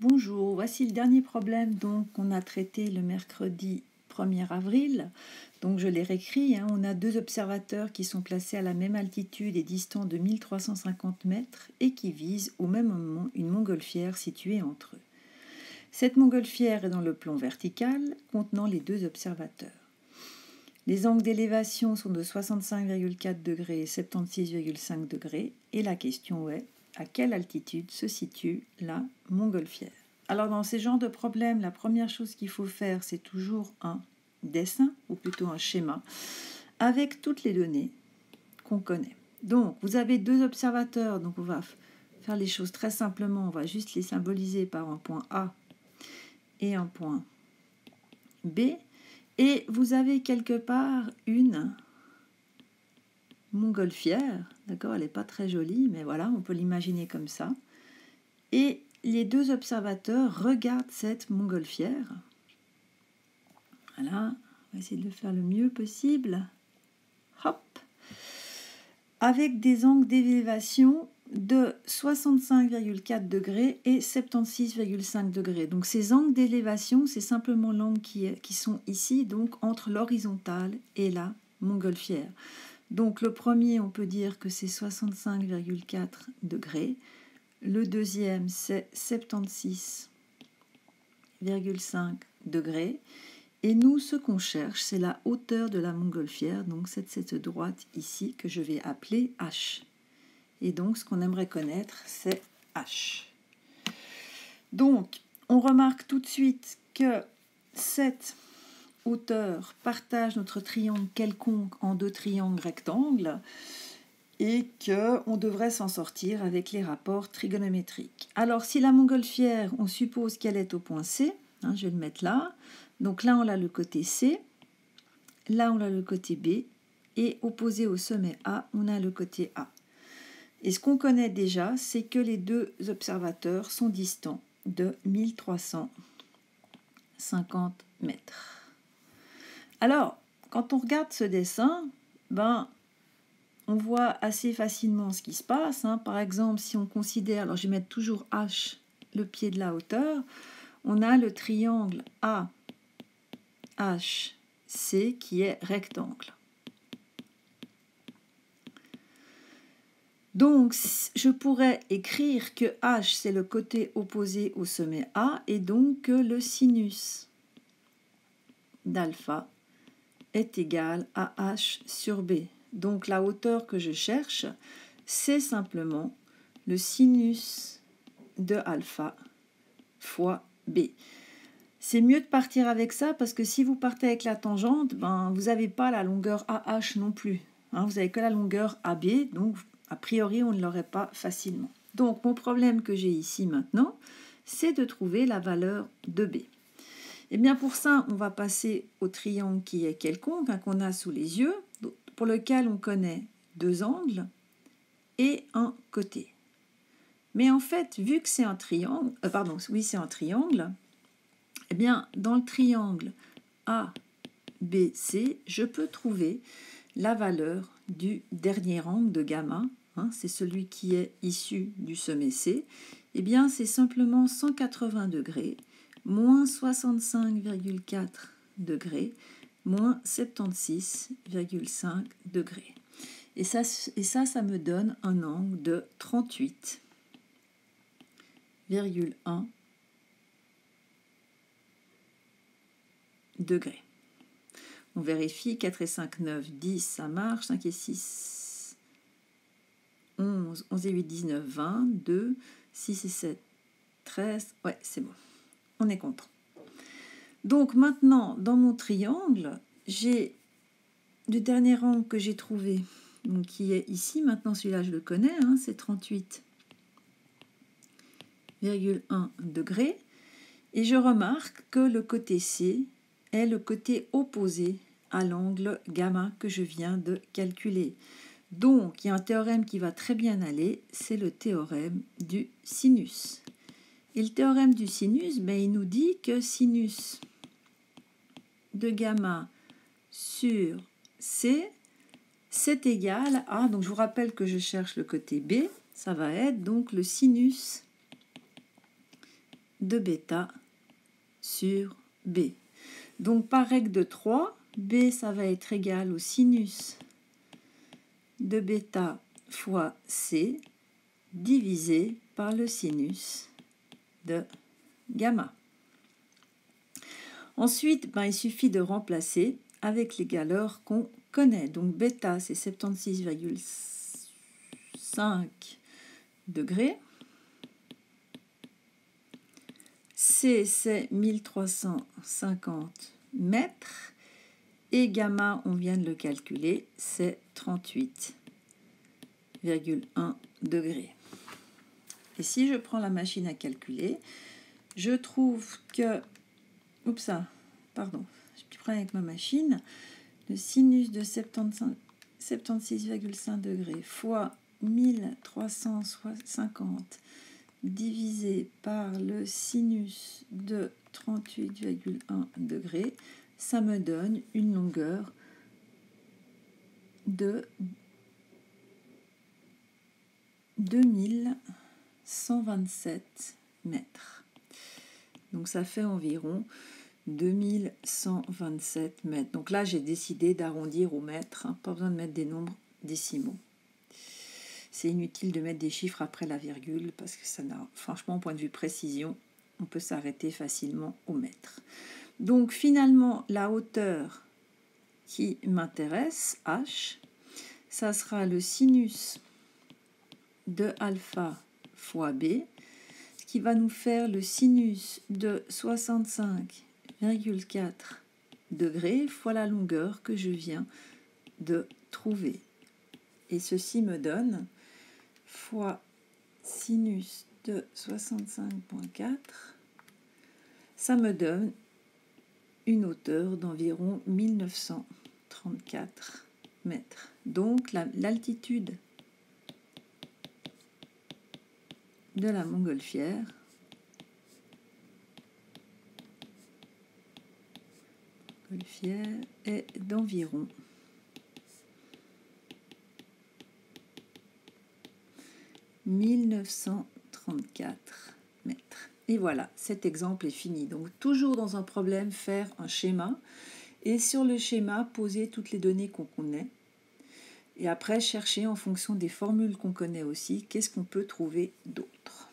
Bonjour, voici le dernier problème qu'on a traité le mercredi 1er avril. Donc je l'ai réécrit, on a deux observateurs qui sont placés à la même altitude et distants de 1350 mètres et qui visent au même moment une montgolfière située entre eux. Cette montgolfière est dans le plan vertical contenant les deux observateurs. Les angles d'élévation sont de 65,4 degrés et 76,5 degrés et la question est: à quelle altitude se situe la montgolfière? Alors dans ces genres de problèmes, la première chose qu'il faut faire, c'est toujours un dessin, ou plutôt un schéma, avec toutes les données qu'on connaît. Donc vous avez deux observateurs, donc on va faire les choses très simplement, on va juste les symboliser par un point A et un point B, et vous avez quelque part une montgolfière, d'accord, elle n'est pas très jolie, mais voilà, on peut l'imaginer comme ça. Et les deux observateurs regardent cette montgolfière. Voilà, on va essayer de le faire le mieux possible. Hop, avec des angles d'élévation de 65,4 degrés et 76,5 degrés. Donc ces angles d'élévation, c'est simplement l'angle qui sont ici, donc entre l'horizontale et la montgolfière. Donc le premier, on peut dire que c'est 65,4 degrés. Le deuxième, c'est 76,5 degrés. Et nous, ce qu'on cherche, c'est la hauteur de la montgolfière. Donc c'est cette droite ici que je vais appeler H. Et donc ce qu'on aimerait connaître, c'est H. Donc on remarque tout de suite que cette hauteur partage notre triangle quelconque en deux triangles rectangles et qu'on devrait s'en sortir avec les rapports trigonométriques. Alors si la montgolfière, on suppose qu'elle est au point C, je vais le mettre là, donc là on a le côté C, là on a le côté B, et opposé au sommet A, on a le côté A. Et ce qu'on connaît déjà, c'est que les deux observateurs sont distants de 1350 mètres. Alors, quand on regarde ce dessin, on voit assez facilement ce qui se passe. Par exemple, si on considère, alors je vais mettre toujours H, le pied de la hauteur, on a le triangle AHC qui est rectangle. Donc, je pourrais écrire que H, c'est le côté opposé au sommet A, et donc que le sinus d'alpha est égal à H sur B. Donc, la hauteur que je cherche, c'est simplement le sinus de alpha fois B. C'est mieux de partir avec ça parce que si vous partez avec la tangente, vous n'avez pas la longueur AH non plus. Vous n'avez que la longueur AB, donc a priori on ne l'aurait pas facilement. Donc mon problème que j'ai ici maintenant, c'est de trouver la valeur de B. Et bien pour ça, on va passer au triangle qui est quelconque, qu'on a sous les yeux, pour lequel on connaît deux angles et un côté. Mais en fait, vu que c'est un triangle, c'est un triangle, eh bien, dans le triangle ABC, je peux trouver la valeur du dernier angle de gamma, c'est celui qui est issu du sommet C, eh bien, c'est simplement 180 degrés, moins 65,4 degrés, moins 76,5 degrés. Et ça me donne un angle de 38,1 degrés. On vérifie, 4 et 5, 9, 10, ça marche, 5 et 6, 11, 11 et 8, 19, 20, 2, 6 et 7, 13, ouais, c'est bon, on est content. Donc maintenant, dans mon triangle, j'ai le dernier angle que j'ai trouvé, donc qui est ici, maintenant celui-là je le connais, c'est 38,1 degrés, et je remarque que le côté C est le côté opposé à l'angle gamma que je viens de calculer. Donc, il y a un théorème qui va très bien aller, c'est le théorème du sinus. Et le théorème du sinus, il nous dit que sinus de gamma sur C, c'est égal à, donc je vous rappelle que je cherche le côté B, ça va être donc le sinus de bêta sur B. Donc par règle de 3, B ça va être égal au sinus de bêta fois C divisé par le sinus de gamma. Ensuite, il suffit de remplacer avec les valeurs qu'on connaît. Donc bêta c'est 76,5 degrés. C c'est 1350 mètres. Et gamma, on vient de le calculer, c'est 38,1 degrés. Et si je prends la machine à calculer, je trouve que... Oups, pardon, j'ai petit problème avec ma machine. Le sinus de 76,5 degrés fois 1350 divisé par le sinus de 38,1 degrés, ça me donne une longueur de 2127 mètres. Donc ça fait environ 2127 mètres. Donc là, j'ai décidé d'arrondir au mètre, pas besoin de mettre des nombres décimaux. C'est inutile de mettre des chiffres après la virgule parce que ça n'a, franchement, au point de vue précision, on peut s'arrêter facilement au mètre. Donc finalement, la hauteur qui m'intéresse, H, ça sera le sinus de alpha fois B, ce qui va nous faire le sinus de 65,4 degrés fois la longueur que je viens de trouver. Et ceci me donne fois sinus de 65,4, ça me donne une hauteur d'environ 1934 mètres. Donc l'altitude de la montgolfière est d'environ 1934 mètres. Et voilà, cet exemple est fini. Donc toujours dans un problème, faire un schéma et sur le schéma, poser toutes les données qu'on connaît et après chercher en fonction des formules qu'on connaît aussi, qu'est-ce qu'on peut trouver d'autre.